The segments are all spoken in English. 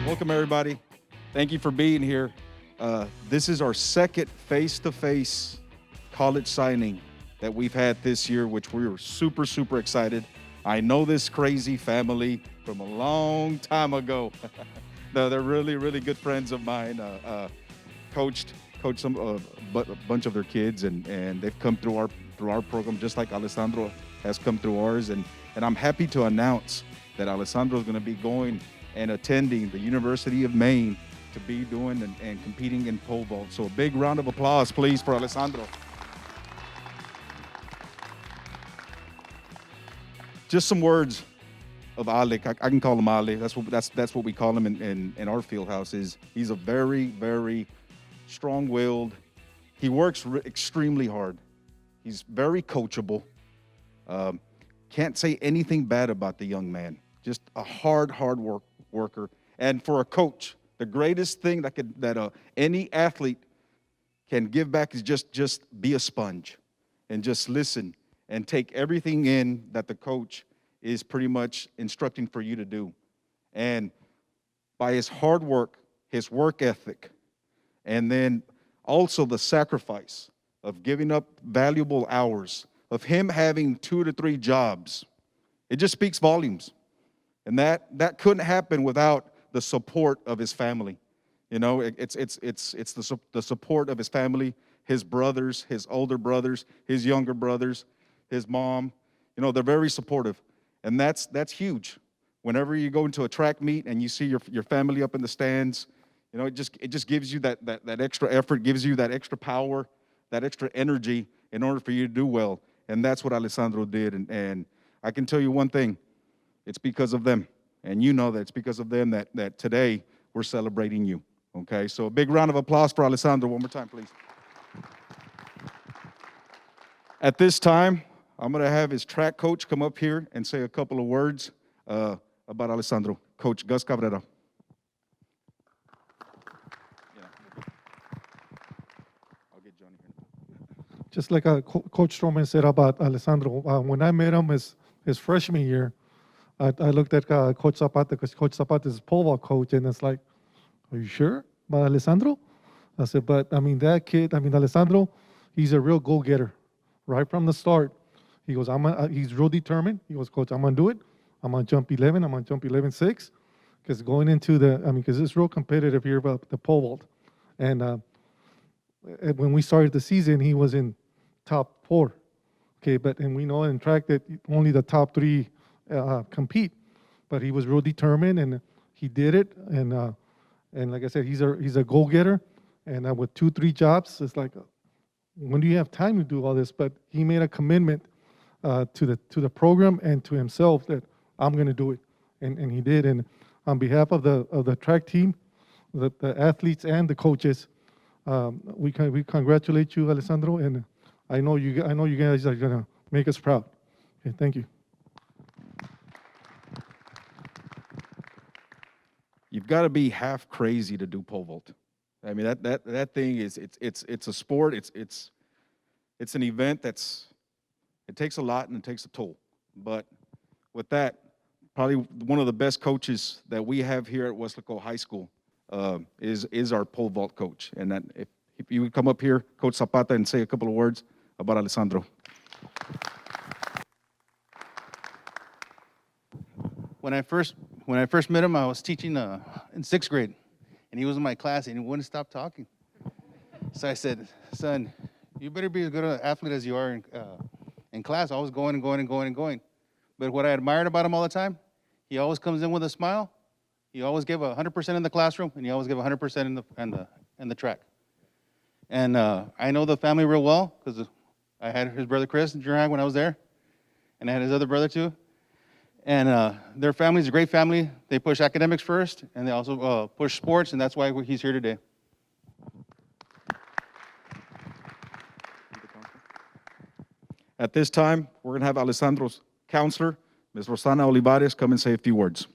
Welcome, everybody. Thank you for being here. This is our second face-to-face college signing that we've had this year, which we were super, super excited. I know this crazy family from a long time ago. They're really, really good friends of mine. Coached some a bunch of their kids, and they've come through our program just like Alessandro has come through ours. And I'm happy to announce that Alessandro is going to be going and attending the University of Maine to be doing and competing in pole vault. So a big round of applause, please, for Alessandro. Just some words of Alec. I can call him Ale. That's what we call him in our field house. He's a very, very strong-willed. He works extremely hard. He's very coachable. Can't say anything bad about the young man. Just a hard worker. And for a coach, the greatest thing that any athlete can give back is just be a sponge and just listen and take everything in that the coach is pretty much instructing for you to do. And by his hard work, his work ethic, and then also the sacrifice of giving up valuable hours, of him having 2 to 3 jobs, it just speaks volumes. And that couldn't happen without the support of his family. You know, it's the support of his family, his brothers, his older brothers, his younger brothers, his mom. You know, they're very supportive. And that's huge. Whenever you go into a track meet and you see your family up in the stands, you know, it just gives you that extra effort, gives you that extra power, that extra energy in order for you to do well. And that's what Alessandro did. And I can tell you one thing, it's because of them. And you know that it's because of them that today we're celebrating you. Okay, so a big round of applause for Alessandro one more time, please. At this time, I'm going to have his track coach come up here and say a couple of words about Alessandro. Coach Gus Cabrera. I'll get Johnny here. Just like Coach Stroman said about Alessandro, when I met him his freshman year, I looked at Coach Zapata because Coach Zapata is a pole vault coach, and it's like, are you sure about Alessandro? I said, but I mean, that kid, Alessandro, he's a real go-getter right from the start. He goes, he's real determined. He goes, Coach, I'm going to do it. I'm going to jump 11. I'm going to jump 11.6. Because going into because it's real competitive here about the pole vault. And when we started the season, he was in top 4. Okay, and we know in track that only the top 3 compete. But he was real determined, and he did it. And like I said, he's a go-getter. And with 2-3 jobs, it's like, when do you have time to do all this? But he made a commitment to the program and to himself that I'm going to do it, and he did. And on behalf of the track team, the athletes and the coaches, we congratulate you, Alessandro, and I know you guys are going to make us proud. Okay, thank you. You've got to be half crazy to do pole vault. I mean, that thing is it's a sport. It's an event it takes a lot and it takes a toll. But with that, probably one of the best coaches that we have here at Weslaco High School is our pole vault coach. And that if you would come up here, Coach Zapata, and say a couple of words about Alessandro. When I first met him, I was teaching in 6th grade, and he was in my class, and he wouldn't stop talking. So I said, son, you better be as good an athlete as you are in class. I was going and going and going and going. But what I admired about him all the time, he always comes in with a smile. He always gave 100% in the classroom, and he always gave 100% in the track. And I know the family real well because I had his brother Chris in junior high when I was there, and I had his other brother too. And their family's a great family. They push academics first, and they also push sports, and that's why he's here today. At this time, we're going to have Alessandro's counselor, Ms. Rosana Olivares, come and say a few words.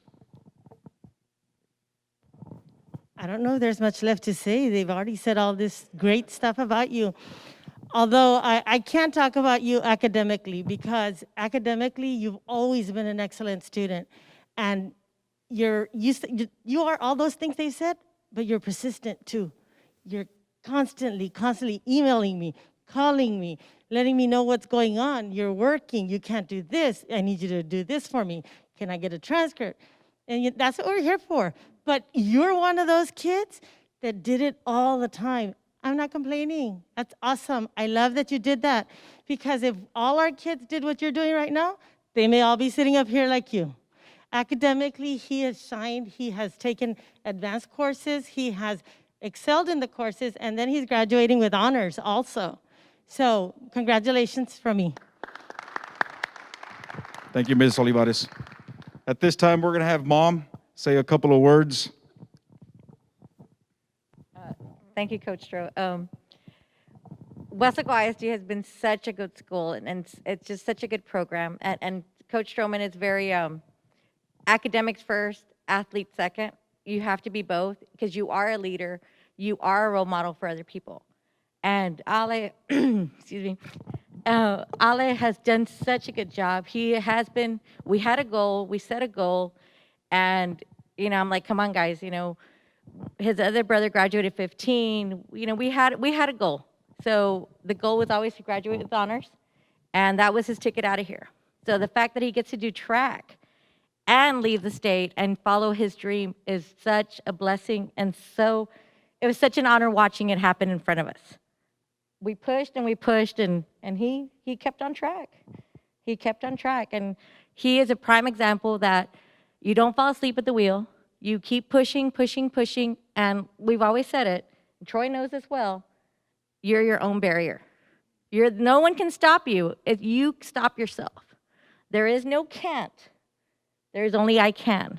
I don't know if there's much left to say. They've already said all this great stuff about you. Although I can't talk about you academically, because academically, you've always been an excellent student. And You are all those things they said, but you're persistent too. You're constantly emailing me, calling me, letting me know what's going on. You're working. You can't do this. I need you to do this for me. Can I get a transcript? And that's what we're here for. But you're one of those kids that did it all the time. I'm not complaining. That's awesome. I love that you did that. Because if all our kids did what you're doing right now, they may all be sitting up here like you. Academically, he has shined. He has taken advanced courses. He has excelled in the courses, and then he's graduating with honors also. So congratulations from me. Thank you, Ms. Olivares. At this time, we're going to have Mom say a couple of words. Thank you, Coach Stroh. Westlake ISD has been such a good school, and it's just such a good program. And Coach Stroman is very academics first, athletes second. You have to be both because you are a leader. You are a role model for other people. And Ale, excuse me, Ale has done such a good job. He has been, we had a goal, we set a goal, and, I'm like, come on, guys, his other brother graduated 15. We had a goal. So the goal was always to graduate with honors, and that was his ticket out of here. So the fact that he gets to do track and leave the state and follow his dream is such a blessing, and it was such an honor watching it happen in front of us. We pushed and we pushed, and he kept on track. He kept on track, and he is a prime example that you don't fall asleep at the wheel. You keep pushing, pushing, pushing, and we've always said it, and Troy knows this well, you're your own barrier. No one can stop you if you stop yourself. There is no can't. There is only I can.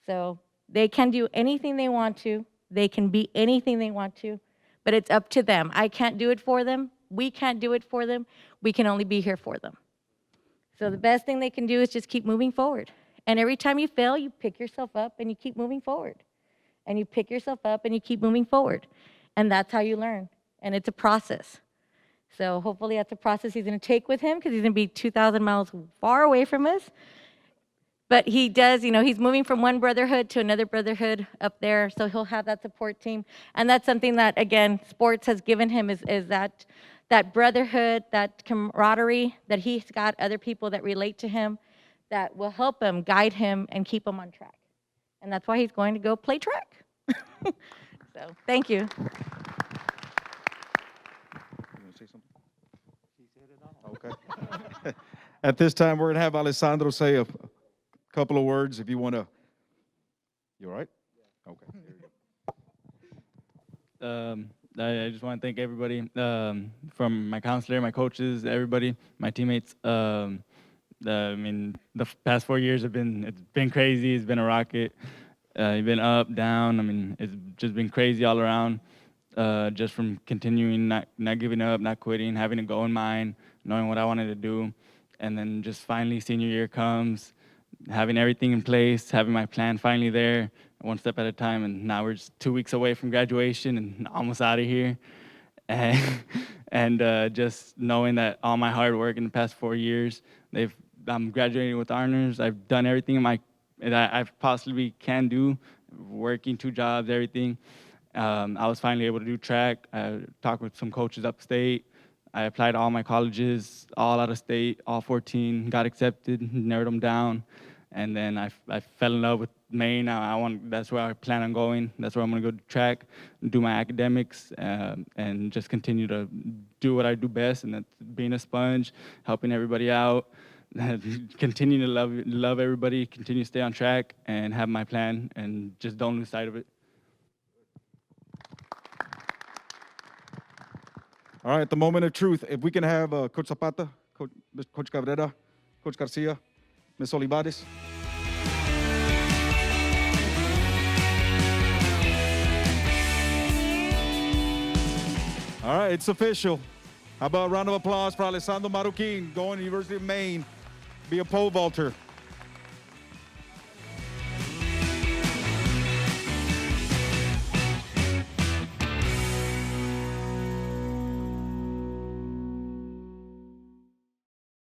So they can do anything they want to. They can be anything they want to, but it's up to them. I can't do it for them. We can't do it for them. We can only be here for them. So the best thing they can do is just keep moving forward. And every time you fail, you pick yourself up and you keep moving forward. And you pick yourself up and you keep moving forward. And that's how you learn. And it's a process. So hopefully that's a process he's going to take with him, because he's going to be 2,000 miles far away from us. But he does, he's moving from one brotherhood to another brotherhood up there, so he'll have that support team. And that's something that, again, sports has given him is that brotherhood, that camaraderie, that he's got other people that relate to him, that will help him, guide him, and keep him on track. And that's why he's going to go play track. So, thank you. You want to say something? He said it all. Okay. At this time, we're going to have Alessandro say a couple of words if you want to. You all right? Okay. There you go. I just want to thank everybody, from my counselor, my coaches, everybody, my teammates. The past 4 years it's been crazy. It's been a rocket. It's been up, down. It's just been crazy all around. Just from continuing, not giving up, not quitting, having a goal in mind, knowing what I wanted to do, and then just finally senior year comes, having everything in place, having my plan finally there, one step at a time, and now we're just 2 weeks away from graduation and almost out of here. And just knowing that all my hard work in the past 4 years, I'm graduating with honors. I've done everything that I possibly can do, working 2 jobs, everything. I was finally able to do track. I talked with some coaches upstate. I applied to all my colleges, all out of state, all 14, got accepted, narrowed them down. And then I fell in love with Maine. That's where I plan on going. That's where I'm going to go to track, do my academics, and just continue to do what I do best, and that's being a sponge, helping everybody out, continue to love everybody, continue to stay on track, and have my plan, and just don't lose sight of it. All right, the moment of truth. If we can have Coach Zapata, Coach Cabrera, Coach Garcia, Ms. Olivares. All right, it's official. How about a round of applause for Alessandro Marroquin, going to the University of Maine, be a pole vaulter.